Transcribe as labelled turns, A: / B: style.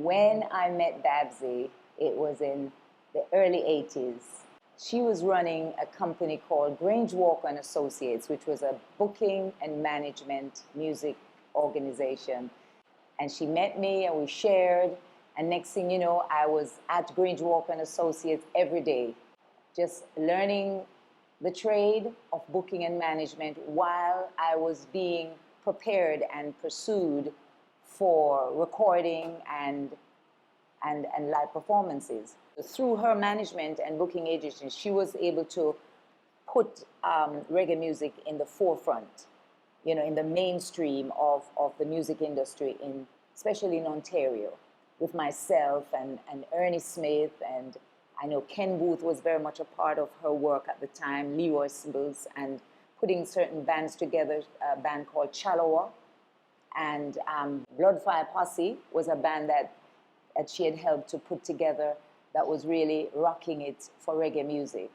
A: When I met Babsy, it was in the early 80s. She was running a company called Grange Walker and Associates, which was a booking and management music organization. And she met me and we shared. And next thing you know, I was at Grange Walker and Associates every day, just learning the trade of booking and management while I was being prepared and pursued for recording and live performances. Through her management and booking agency, she was able to put reggae music in the forefront, in the mainstream of the music industry, especially in Ontario, with myself and Ernie Smith, and I know Ken Booth was very much a part of her work at the time, Leroy Sibbles, and putting certain bands together, a band called Chalawa, and Bloodfire Posse was a band that she had helped to put together that was really rocking it for reggae music.